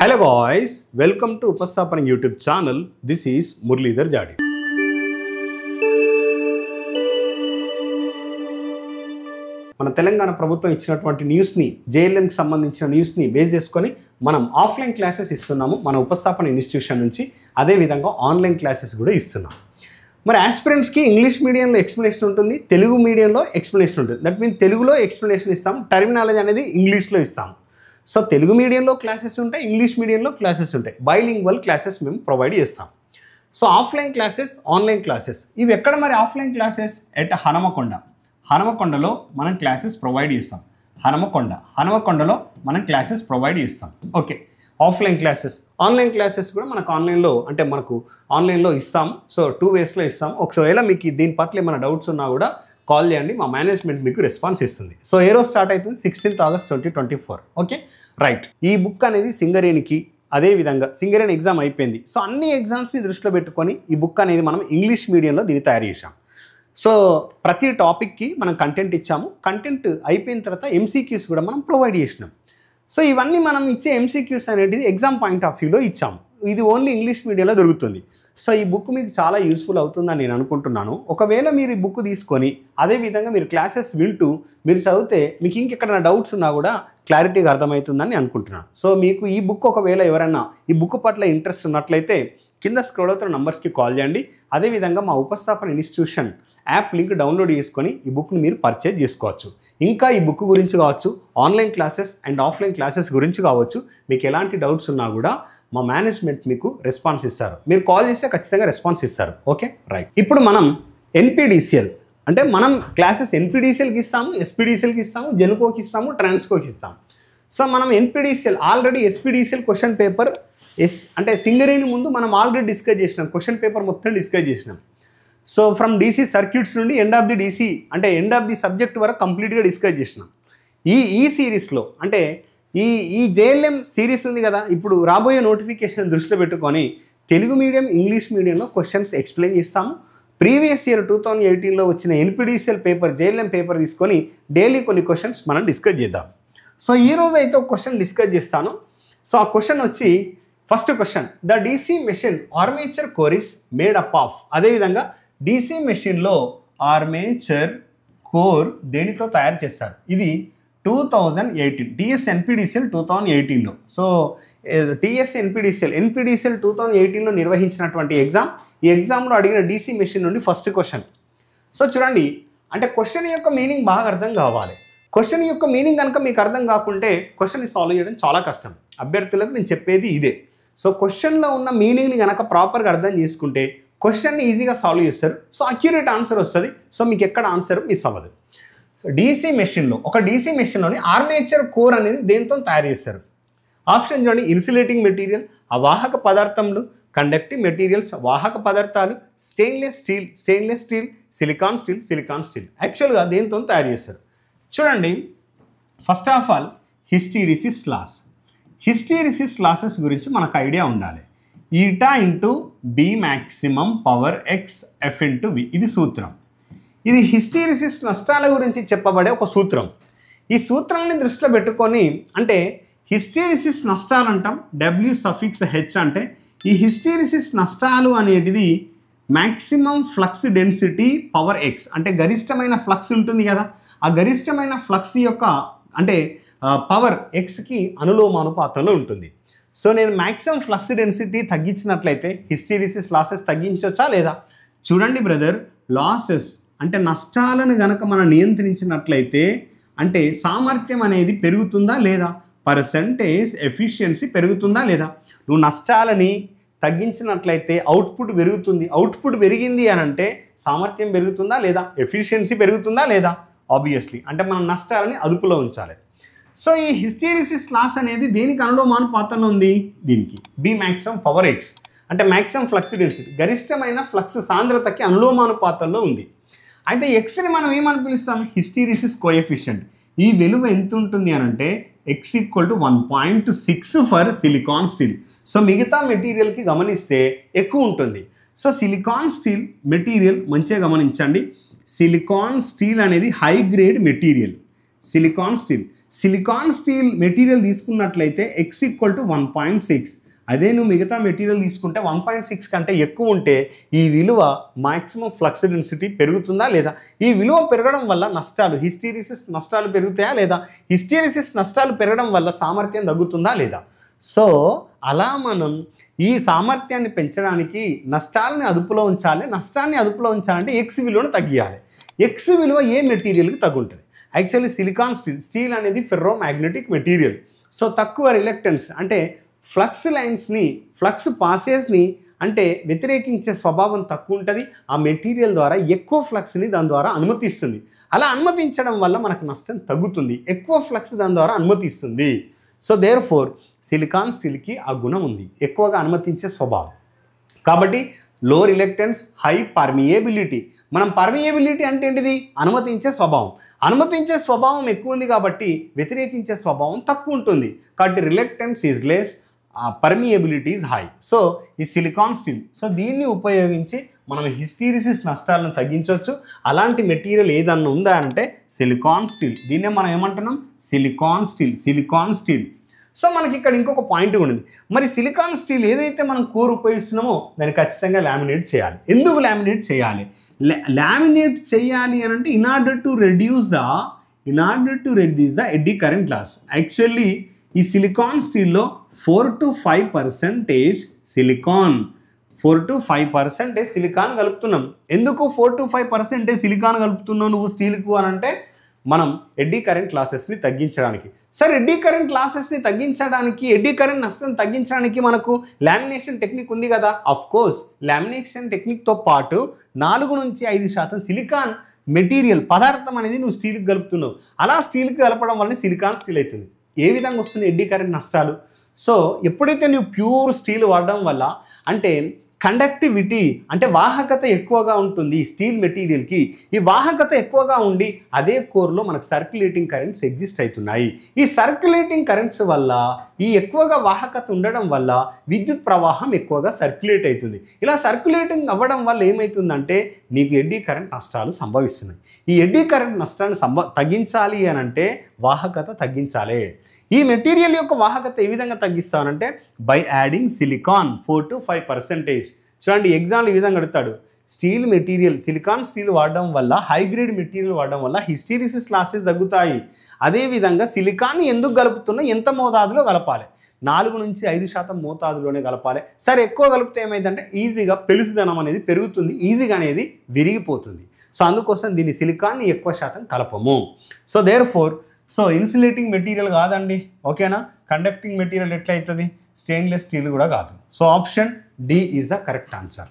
Hello guys, welcome to Upasthapan YouTube channel. This is Muralidhar Jadi. మన తెలంగాణ ప్రభుత్వం ఇచ్చినటువంటి న్యూస్ని జేఎల్ఎంకి సంబంధించిన న్యూస్ని బేస్ చేసుకొని మనం ఆఫ్లైన్ క్లాసెస్ ఇస్తున్నాము మన ఉపస్థాపన ఇన్స్టిట్యూషన్ నుంచి. అదేవిధంగా ఆన్లైన్ క్లాసెస్ కూడా ఇస్తున్నాం. మరి ఆస్పిరెంట్స్కి ఇంగ్లీష్ మీడియంలో ఎక్స్ప్లెనేషన్ ఉంటుంది, తెలుగు మీడియంలో ఎక్స్ప్లెనేషన్ ఉంటుంది. దట్ మీన్స్ తెలుగులో ఎక్స్ప్లెనేషన్ ఇస్తాం, టర్మినాలజీ అనేది ఇంగ్లీష్లో ఇస్తాం. సో తెలుగు మీడియంలో క్లాసెస్ ఉంటాయి, ఇంగ్లీష్ మీడియంలో క్లాసెస్ ఉంటాయి. బైలింగ్వల్ క్లాసెస్ మేము ప్రొవైడ్ చేస్తాం. So offline classes, online classes ఇవి ఎక్కడ మరి? ఆఫ్లైన్ క్లాసెస్ ఎట్ హనుమకొండలో మనం క్లాసెస్ ప్రొవైడ్ చేస్తాం. హనుమకొండలో మనం క్లాసెస్ ప్రొవైడ్ చేస్తాం. Okay, offline classes. Online classes కూడా మనకు ఆన్లైన్లో ఇస్తాము. సో 2 waysలో ఇస్తాము. ఒకవేళ మీకు దీని పట్ల ఏమైనా డౌట్స్ ఉన్నా కూడా కాల్ చేయండి, మా మేనేజ్మెంట్ మీకు రెస్పాన్స్ ఇస్తుంది. సో ఏ రోజు స్టార్ట్ అవుతుంది? 16th August 2024. Okay right. ఈ బుక్ అనేది సింగరేణికి, అదేవిధంగా సింగరేణి ఎగ్జామ్ అయిపోయింది. సో అన్ని ఎగ్జామ్స్ని దృష్టిలో పెట్టుకొని ఈ బుక్ అనేది మనం ఇంగ్లీష్ మీడియంలో దీన్ని తయారు చేసాం. సో ప్రతి టాపిక్కి మనం కంటెంట్ ఇచ్చాము. కంటెంట్ అయిపోయిన తర్వాత ఎంసీక్యూస్ కూడా మనం ప్రొవైడ్ చేసినాం. సో ఇవన్నీ మనం ఇచ్చే ఎంసీక్యూస్ అనేది ఎగ్జామ్ పాయింట్ ఆఫ్ వ్యూలో ఇచ్చాము. ఇది ఓన్లీ ఇంగ్లీష్ మీడియంలో దొరుకుతుంది. సో ఈ బుక్ మీకు చాలా యూస్ఫుల్ అవుతుందని నేను అనుకుంటున్నాను. ఒకవేళ మీరు ఈ బుక్ తీసుకొని అదేవిధంగా మీరు క్లాసెస్ వింటూ మీరు చదివితే మీకు ఇంకెక్కడైనా డౌట్స్ ఉన్నా కూడా క్లారిటీగా అర్థమవుతుందని అనుకుంటున్నాను. సో మీకు ఈ బుక్ ఒకవేళ ఎవరైనా ఈ బుక్ పట్ల ఇంట్రెస్ట్ ఉన్నట్లయితే కింద స్క్రోల్ అవుతున్న నంబర్స్కి కాల్ చేయండి. అదేవిధంగా మా ఉపస్థాపన ఇన్స్టిట్యూషన్ యాప్ లింక్ డౌన్లోడ్ చేసుకొని ఈ బుక్ని మీరు పర్చేజ్ చేసుకోవచ్చు. ఇంకా ఈ బుక్ గురించి కావచ్చు, online classes and offline classes గురించి కావచ్చు, మీకు ఎలాంటి డౌట్స్ ఉన్నా కూడా మా మేనేజ్మెంట్ మీకు రెస్పాన్స్ ఇస్తారు. మీరు కాల్ చేస్తే ఖచ్చితంగా రెస్పాన్స్ ఇస్తారు. Okay right. ఇప్పుడు మనం ఎన్పిడిసిఎల్ అంటే మనం క్లాసెస్ ఎన్పిడిసిఎల్కి ఇస్తాము, ఎస్పిడిసిఎల్కి ఇస్తాము, జెన్కోకి ఇస్తాము, ట్రాన్స్కోకి ఇస్తాము. సో మనం NPDCL already SPDCL question paper అంటే సింగరేణి ముందు మనం ఆల్రెడీ డిస్కస్ చేసినాం. క్వశ్చన్ పేపర్ మొత్తం డిస్కస్ చేసినాం. సో ఫ్రమ్ డీసీ సర్క్యూట్స్ నుండి ఎండ్ ఆఫ్ ది డీసీ అంటే ఎండ్ ఆఫ్ ది సబ్జెక్ట్ వరకు కంప్లీట్గా డిస్కస్ చేసినాం. ఈ సిరీస్లో అంటే ఈ జేఎల్ఎం సిరీస్ ఉంది కదా, ఇప్పుడు రాబోయే నోటిఫికేషన్ దృష్టిలో పెట్టుకొని తెలుగు మీడియం, ఇంగ్లీష్ మీడియంలో క్వశ్చన్స్ ఎక్స్ప్లెయిన్ చేస్తాము. ప్రీవియస్ ఇయర్ 2018లో వచ్చిన ఎన్పిడిసిఎల్ పేపర్, జేఎల్ఎం పేపర్ తీసుకొని డైలీ కొన్ని క్వశ్చన్స్ మనం డిస్కస్ చేద్దాం. సో ఈరోజు అయితే ఒక క్వశ్చన్ డిస్కస్ చేస్తాను. సో ఆ క్వశ్చన్ వచ్చి first question, the DC machine armature core is made up of. అదేవిధంగా డీసీ మెషిన్లో ఆర్మేచర్ కోర్ దేనితో తయారు చేస్తారు? ఇది 2018 టీఎస్ ఎన్పిడిసిఎల్ 2018లో. సో టీఎస్ ఎన్పిడిసిఎల్ 2018లో నిర్వహించినటువంటి ఎగ్జామ్. ఈ ఎగ్జామ్లో అడిగిన డీసీ మెషిన్ నుండి ఫస్ట్ క్వశ్చన్. సో చూడండి, అంటే క్వశ్చన్ యొక్క మీనింగ్ బాగా అర్థం కావాలి. క్వశ్చన్ యొక్క మీనింగ్ కనుక మీకు అర్థం కాకుంటే క్వశ్చన్ని సాల్వ్ చేయడం చాలా కష్టం. అభ్యర్థులకు నేను చెప్పేది ఇదే. సో క్వశ్చన్లో ఉన్న మీనింగ్ని కనుక ప్రాపర్గా అర్థం చేసుకుంటే క్వశ్చన్ని ఈజీగా సాల్వ్ చేస్తారు. సో అక్యురేట్ ఆన్సర్ వస్తుంది. సో మీకు ఎక్కడ ఆన్సర్ మిస్ అవ్వదు. డీసీ మెషిన్లోని ఆర్మేచర్ కోర్ అనేది దేంతో తయారు చేస్తారు? ఆప్షన్ చూడండి, ఇన్సులేటింగ్ మెటీరియల్, అవాహక పదార్థములు, కండక్టివ్ మెటీరియల్స్, వాహక పదార్థాలు, స్టెయిన్లెస్ స్టీల్, సిలికాన్ స్టీల్. యాక్చువల్గా దేంతో తయారు చేస్తారు? చూడండి, first of all hysteresis losses గురించి మనకు ఐడియా ఉండాలి. Eta into B maximum power x F into V, ఇది సూత్రం. ఇది హిస్టీరిసిస్ నష్టాల గురించి చెప్పబడే ఒక సూత్రం. ఈ సూత్రాన్ని దృష్టిలో పెట్టుకొని అంటే హిస్టీరిసిస్ నష్టాలు అంటాం, W∗H అంటే ఈ హిస్టీరిసిస్ నష్టాలు అనేటిది maximum flux density power X అంటే గరిష్టమైన ఫ్లక్స్ ఉంటుంది కదా, ఆ గరిష్టమైన ఫ్లక్స్ యొక్క అంటే పవర్ ఎక్స్కి అనులోమానుపాతంలో ఉంటుంది. సో నేను మ్యాక్సిమం ఫ్లక్స్ డెన్సిటీ తగ్గించినట్లయితే హిస్టీరిసిస్ లాసెస్ తగ్గించవచ్చా లేదా? చూడండి బ్రదర్, లాసెస్ అంటే నష్టాలను గనక మనం నియంత్రించినట్లయితే అంటే సామర్థ్యం అనేది పెరుగుతుందా లేదా, పర్సంటేజ్ ఎఫిషియన్సీ పెరుగుతుందా లేదా. నువ్వు నష్టాలని తగ్గించినట్లయితే అవుట్పుట్ పెరుగుతుంది. అవుట్పుట్ పెరిగింది అని అంటే సామర్థ్యం పెరుగుతుందా లేదా, ఎఫిషియన్సీ పెరుగుతుందా లేదా? ఆబ్వియస్లీ అంటే మనం నష్టాలని అదుపులో ఉంచాలి. సో ఈ హిస్టీరిసిస్ లాస్ అనేది దేనికి అనులోమానుపాతంలో ఉంది? దీనికి బి మ్యాక్సిమం పవర్ ఎక్స్ అంటే మ్యాక్సిమం ఫ్లక్స్ డెన్సిటీ గరిష్టమైన ఫ్లక్స్ సాంద్రతకి అనులోమానుపాతంలో ఉంది. అయితే ఎక్స్ని మనం ఏమని పిలుస్తాం? Hysteresis coefficient. ఈ విలువ ఎంత ఉంటుంది అని అంటే X equal to 1.6 for silicon steel. So మిగతా మెటీరియల్కి గమనిస్తే ఎక్కువ ఉంటుంది. సో సిలికాన్ స్టీల్ మెటీరియల్ మంచిగా గమనించండి. సిలికాన్ స్టీల్ అనేది high grade material. Silicon steel material తీసుకున్నట్లయితే x ఈక్వల్ టు 1.6. అదే నువ్వు మిగతా మెటీరియల్ తీసుకుంటే 1.6 కంటే ఎక్కువ ఉంటే ఈ విలువ మాక్సిమం ఫ్లక్స్ డెన్సిటీ పెరుగుతుందా లేదా? ఈ విలువ పెరగడం వల్ల నష్టాలు, హిస్టీరిసిస్ నష్టాలు పెరుగుతాయా లేదా? హిస్టీరిసిస్ నష్టాలు పెరగడం వల్ల సామర్థ్యం తగ్గుతుందా లేదా? సో అలా మనం ఈ సామర్థ్యాన్ని పెంచడానికి నష్టాలని అదుపులో ఉంచాలి. నష్టాన్ని అదుపులో ఉంచాలంటే ఎక్స్ విలువను తగ్గియాలి. ఎక్స్ విలువ ఏ మెటీరియల్కి తగ్గుంటుంది? యాక్చువల్లీ సిలికాన్ స్టీల్ అనేది ఫెర్రో మ్యాగ్నెటిక్ మెటీరియల్. సో తక్కువ రిలక్టెన్స్ అంటే ఫ్లక్స్ లైన్స్ని, ఫ్లక్స్ పాసేజ్ని అంటే వ్యతిరేకించే స్వభావం తక్కువ ఉంటుంది. ఆ మెటీరియల్ ద్వారా ఎక్కువ ఫ్లక్స్ని దాని ద్వారా అనుమతిస్తుంది. అలా అనుమతించడం వల్ల మనకు నష్టం తగ్గుతుంది. ఎక్కువ ఫ్లక్స్ దాని ద్వారా అనుమతిస్తుంది. సో దేర్ ఫోర్ సిలికాన్ స్టీల్కి ఆ గుణం ఉంది, ఎక్కువగా అనుమతించే స్వభావం. కాబట్టి లో రిలక్టెన్స్, హై పర్మియబిలిటీ. మనం పర్మియబిలిటీ అంటే ఏంటిది? అనుమతించే స్వభావం. అనుమతించే స్వభావం ఎక్కువ ఉంది కాబట్టి వ్యతిరేకించే స్వభావం తక్కువ ఉంటుంది. కాబట్టి reluctance is less, permeability is high. So ఈ సిలికాన్ స్టీల్, సో దీన్ని ఉపయోగించి మనం హిస్టీరిసిస్ నష్టాలను తగ్గించవచ్చు. అలాంటి మెటీరియల్ ఏదన్నా ఉందా అంటే సిలికాన్ స్టీల్. దీన్నే మనం ఏమంటున్నాం? Silicon steel, silicon steel. So మనకి ఇక్కడ ఇంకొక పాయింట్ కూడా ఉంది. మరి సిలికాన్ స్టీల్ ఏదైతే మనం కోర్ ఉపయోగిస్తున్నామో దాన్ని ఖచ్చితంగా లామినేట్ చేయాలి. ఎందుకు లామినేట్ చేయాలి? లామినేట్ చేయాలి అని అంటే in order to reduce the eddy current loss. Actually ఈ సిలికాన్ స్టీల్లో 4 to 5% సిలికాన్, 4 to 5% సిలికాన్ కలుపుతున్నాం. ఎందుకు 4 to 5% సిలికాన్ కలుపుతున్నావు నువ్వు స్టీల్కు అని అంటే మనం ఎడ్డీ కరెంట్ లాసెస్ని తగ్గించడానికి. సరే, ఎడ్డీ కరెంట్ లాసెస్ని తగ్గించడానికి, ఎడ్డీ కరెంట్ నష్టం తగ్గించడానికి మనకు లామినేషన్ టెక్నిక్ ఉంది కదా. ఆఫ్ కోర్స్ లామినేషన్ టెక్నిక్తో పాటు 4 నుంచి 5% సిలికాన్ మెటీరియల్ పదార్థం అనేది నువ్వు స్టీల్కి కలుపుతున్నావు. అలా స్టీల్కి కలపడం వల్ల సిలికాన్ స్టీల్ అవుతుంది. ఏ విధంగా వస్తుంది ఎడ్డీ కరెంట్ నష్టాలు? సో ఎప్పుడైతే నువ్వు ప్యూర్ స్టీల్ వాడడం వల్ల అంటే కండక్టివిటీ అంటే వాహకత ఎక్కువగా ఉంటుంది స్టీల్ మెటీరియల్కి. ఈ వాహకత ఎక్కువగా ఉండి అదే కోర్లో మనకు సర్క్యులేటింగ్ కరెంట్స్ ఎగ్జిస్ట్ అవుతున్నాయి. ఈ సర్క్యులేటింగ్ కరెంట్స్ వల్ల, ఈ ఎక్కువగా వాహకత ఉండడం వల్ల విద్యుత్ ప్రవాహం ఎక్కువగా సర్క్యులేట్ అవుతుంది. ఇలా సర్క్యులేటింగ్ అవ్వడం వల్ల ఏమవుతుందంటే నీకు ఎడ్డీ కరెంట్ నష్టాలు సంభవిస్తున్నాయి. ఈ ఎడ్డీ కరెంట్ నష్టాన్ని తగ్గించాలి అని అంటే వాహకత తగ్గించాలి. ఈ మెటీరియల్ యొక్క వాహకత ఏ విధంగా తగ్గిస్తానంటే బై యాడింగ్ సిలికాన్ 4 to 5%. చూడండి ఎగ్జాంపుల్ ఈ విధంగా అడుగుతాడు. స్టీల్ మెటీరియల్, సిలికాన్ స్టీల్ వాడడం వల్ల, హై గ్రేడ్ మెటీరియల్ వాడడం వల్ల హిస్టీరిసిస్ లాసెస్ తగ్గుతాయి. అదేవిధంగా సిలికాన్ని ఎందుకు కలుపుతున్నా, ఎంత మోతాదులో కలపాలి? 4 నుంచి 5% మోతాదులోనే కలపాలి. సరే, ఎక్కువ కలిపితే ఏమైందంటే ఈజీగా పెలుసుదనం అనేది పెరుగుతుంది, ఈజీగా అనేది విరిగిపోతుంది. సో అందుకోసం దీన్ని సిలికాన్ని ఎక్కువ శాతం కలపము. So therefore insulating material కాదండి, ఓకేనా. కండక్టింగ్ మెటీరియల్ ఎట్లయితుంది? స్టెయిన్లెస్ స్టీల్ కూడా కాదు. So option D is the correct answer.